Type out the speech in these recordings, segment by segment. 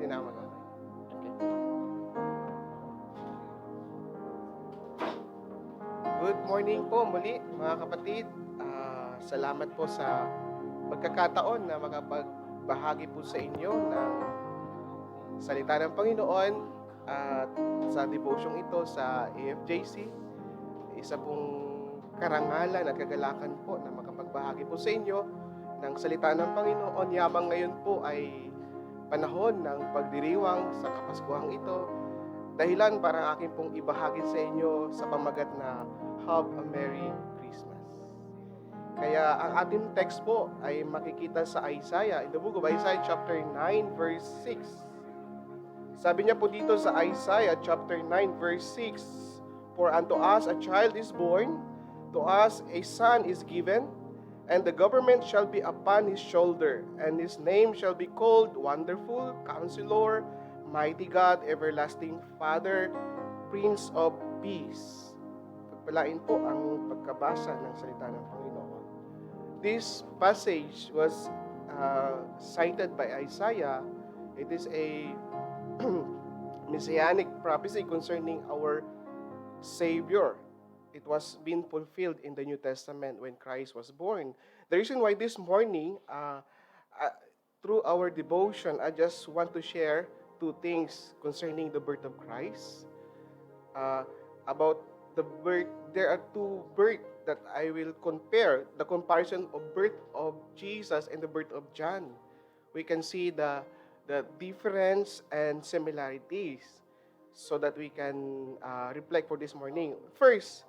Pwede na ako mag-okay. Good morning po muli mga kapatid. Salamat po sa pagkakataon na makapagbahagi po sa inyo ng salita ng Panginoon at sa devotion ito sa AFJC. Isa pong karangalan at kagalakan po na makapagbahagi po sa inyo ng salita ng Panginoon yamang ngayon po ay panahon ng pagdiriwang sa Kapaskuhang ito. Dahilan para akin pong ibahagi sa inyo sa pamagat na Have a Merry Christmas. Kaya ang ating text po ay makikita sa Isaiah, in the book of Isaiah chapter 9 verse 6. Sabi niya po dito sa Isaiah chapter 9 verse 6, For unto us a child is born, to us a son is given, and the government shall be upon his shoulder, and his name shall be called Wonderful, Counselor, Mighty God, Everlasting Father, Prince of Peace. Pagpalain po ang pagkabasa ng salita ng Panginoon. This passage was cited by Isaiah. It is a messianic prophecy concerning our Savior. It was being fulfilled in the New Testament when Christ was born. The reason why this morning, through our devotion, I just want to share two things concerning the birth of Christ. About the birth, there are two births that I will compare, the comparison of birth of Jesus and the birth of John. We can see the difference and similarities so that we can reflect for this morning. First,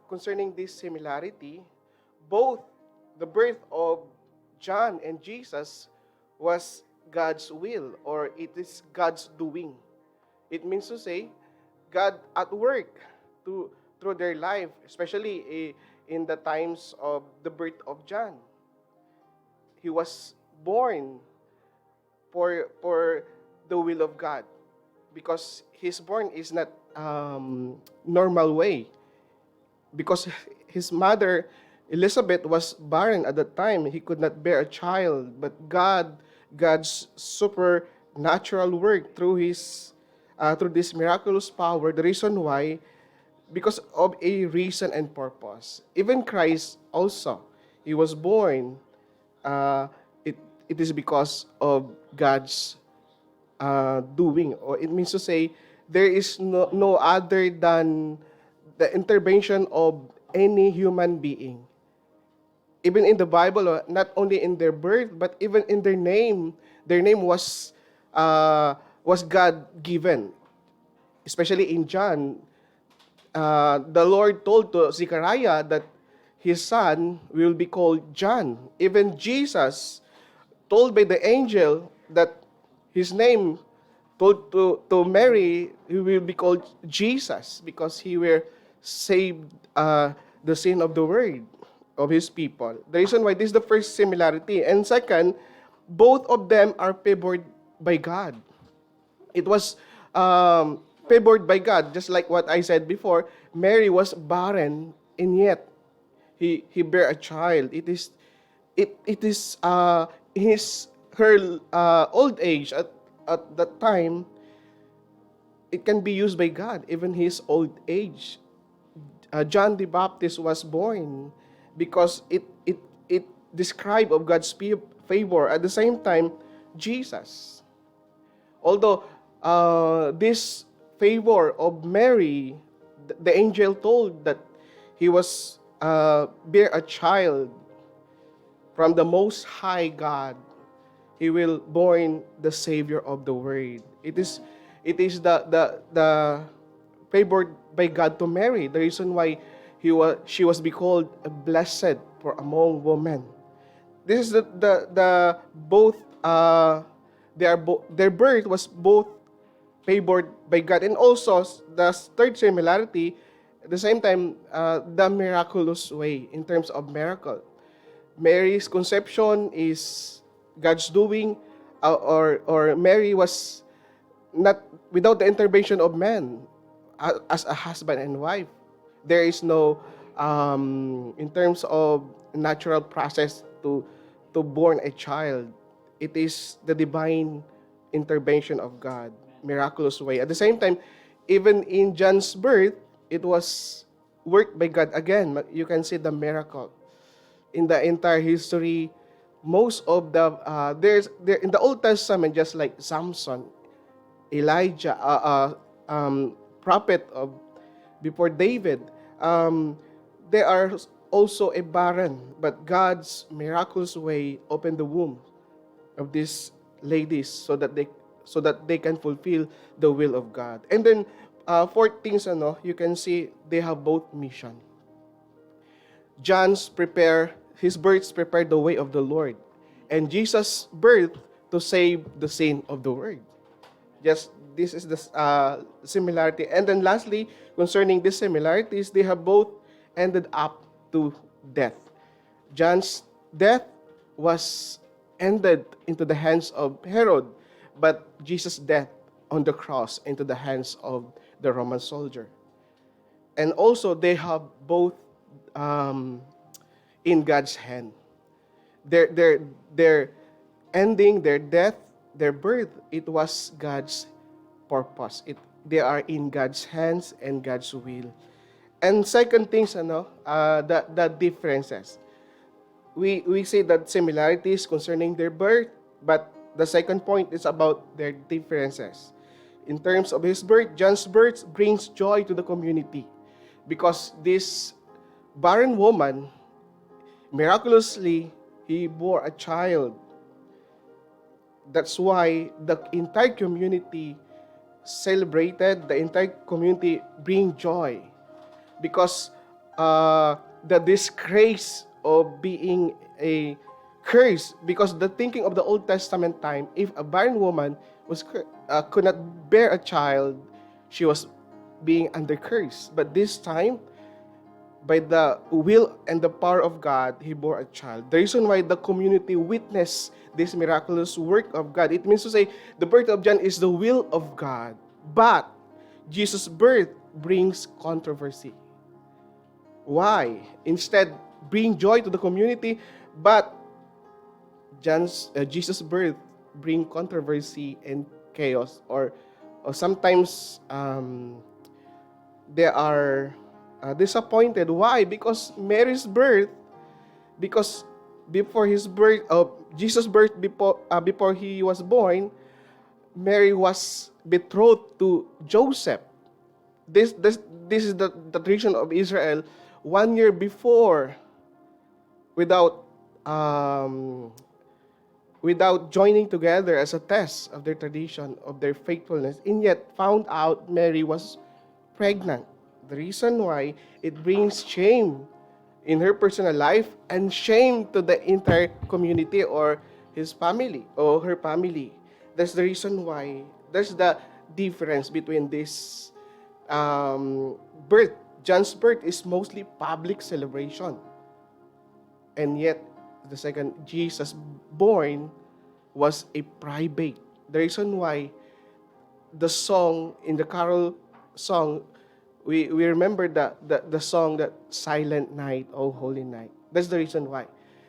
concerning this similarity, both the birth of John and Jesus was God's will, or it is God's doing. It means to say, God at work through their life, especially in the times of the birth of John. He was born for the will of God, because his born is not normal way. Because his mother, Elizabeth, was barren at that time. He could not bear a child. But God's supernatural work through through this miraculous power, the reason why, because of a reason and purpose. Even Christ also, he was born, it is because of God's doing. Or it means to say, there is no other than the intervention of any human being. Even in the Bible, not only in their birth, but even in their name was God-given. Especially in John, the Lord told to Zechariah that his son will be called John. Even Jesus told by the angel that his name, told to Mary, he will be called Jesus, because he will save the sin of the world, of his people. The reason why this is the first similarity. And second, both of them are favored by God. It was favored by God, just like what I said before. Mary was barren, and yet he bare a child. It is her old age at that time. It can be used by God, even his old age. John the Baptist was born because it described of God's favor. At the same time, Jesus. Although this favor of Mary, the angel told that he was bear a child from the Most High God. He will born the Savior of the world. It is the favored by God to Mary. The reason why she was be called blessed for among women. This is the both their birth was both favored by God, and also the third similarity, at the same time, the miraculous way in terms of miracle. Mary's conception is God's doing, or Mary was not without the intervention of man as a husband and wife. There is no in terms of natural process to born a child. It is the divine intervention of God, miraculous way. At the same time, even in John's birth, it was worked by God again. You can see the miracle in the entire history. Most of the there in the Old Testament, just like Samson, Elijah, prophet of before David, um, they are also a barren, but God's miraculous way opened the womb of these ladies so that they can fulfill the will of God. And then fourth things, you can see they have both mission. His births prepared the way of the Lord, and Jesus' birth to save the sin of the world. Just this is the similarity. And then lastly, concerning these similarities, they have both ended up to death. John's death was ended into the hands of Herod, but Jesus' death on the cross into the hands of the Roman soldier. And also, they have both in God's hand. Their ending, their death, their birth, it was God's purpose. They are in God's hands and God's will. And second things, the differences. We say that similarities concerning their birth, but the second point is about their differences. In terms of his birth, John's birth brings joy to the community because this barren woman, miraculously, he bore a child. That's why the entire community celebrated, the entire community bring joy. Because the disgrace of being a curse, because the thinking of the Old Testament time, if a barren woman could not bear a child, she was being under curse. But this time, by the will and the power of God, he bore a child. The reason why the community witnessed this miraculous work of God, it means to say the birth of John is the will of God. But Jesus' birth brings controversy. Why? Instead, bring joy to the community, but Jesus' birth bring controversy and chaos, or sometimes they are disappointed. Why? Because Mary's birth, because before his birth, Jesus' birth, before he was born, Mary was betrothed to Joseph. This is the tradition of Israel. 1 year before, without joining together as a test of their tradition, of their faithfulness, and yet found out Mary was pregnant. The reason why it brings shame in her personal life and shame to the entire community or his family or her family. That's the reason why there's the difference between this birth. John's birth is mostly public celebration. And yet, the second, Jesus born was a private. The reason why the song, in the carol song, we remember the song that Silent Night, O Holy Night. That's the reason why.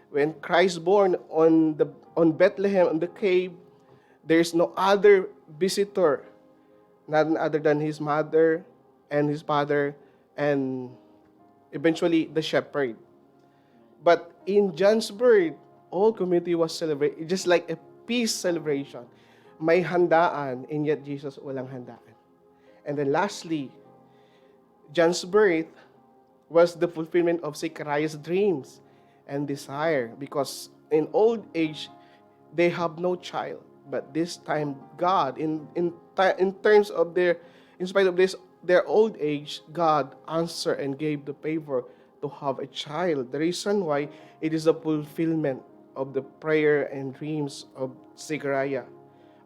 When Christ born on Bethlehem, on the cave, there's no other visitor, none other than his mother and his father, and eventually the shepherd. But in John's birth, all community was celebrating, just like a peace celebration. May handaan, and yet Jesus walang handaan. And then lastly, John's birth was the fulfillment of Zechariah's dreams and desire, because in old age, they have no child. But this time, God, in terms of in spite of this, their old age, God answered and gave the favor to have a child. The reason why it is a fulfillment of the prayer and dreams of Zechariah.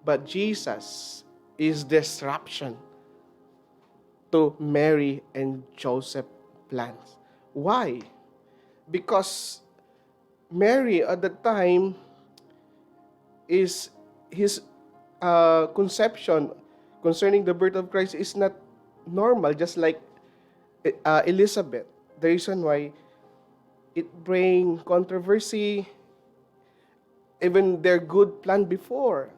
But Jesus is disruption to Mary and Joseph plans. Why? Because Mary at the time is his conception concerning the birth of Christ is not normal, just like Elizabeth. The reason why it brings controversy, even their good plan before,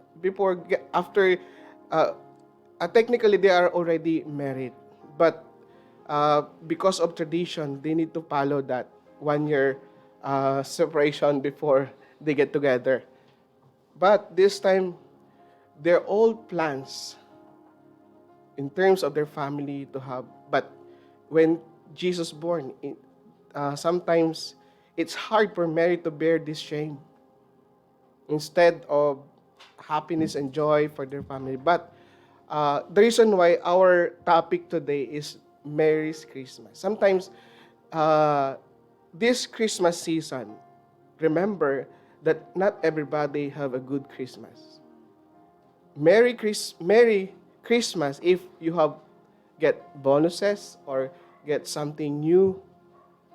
after, uh, technically they are already married, but because of tradition, they need to follow that 1 year separation before they get together. But this time, their old plans in terms of their family to have. But when Jesus born, sometimes it's hard for Mary to bear this shame instead of happiness and joy for their family. But the reason why our topic today is Mary's Christmas. Sometimes this Christmas season, remember that not everybody have a good Christmas. Merry Christmas if you have get bonuses or get something new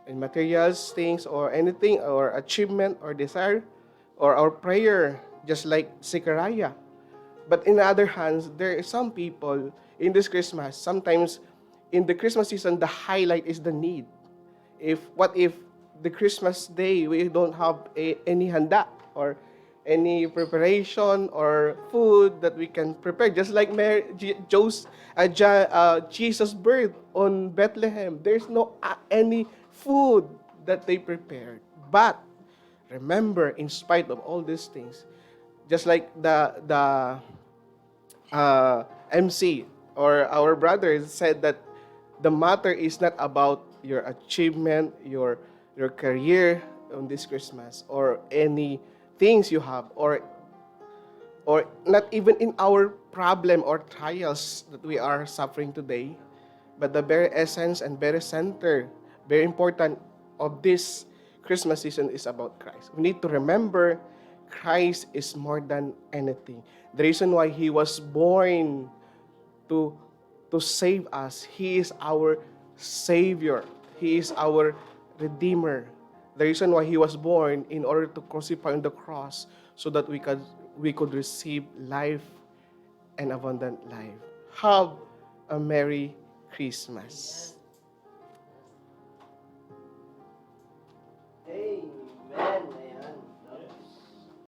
in materials, things, or anything, or achievement or desire, or our prayer, just like Zechariah. But in the other hands, there are some people in this Christmas, sometimes in the Christmas season, the highlight is the need. What if the Christmas day we don't have any handa or any preparation or food that we can prepare, just like Jesus' birth on Bethlehem. There's no any food that they prepared. But remember, in spite of all these things, just like MC or our brothers said that the matter is not about your achievement, your career on this Christmas, or any things you have, or not even in our problem or trials that we are suffering today, but the very essence and very center, very important of this Christmas season is about Christ. We need to remember Christ is more than anything. The reason why He was born to save us. He is our Savior. He is our Redeemer. The reason why He was born in order to crucify on the cross so that we could receive life and abundant life. Have a Merry Christmas. Amen.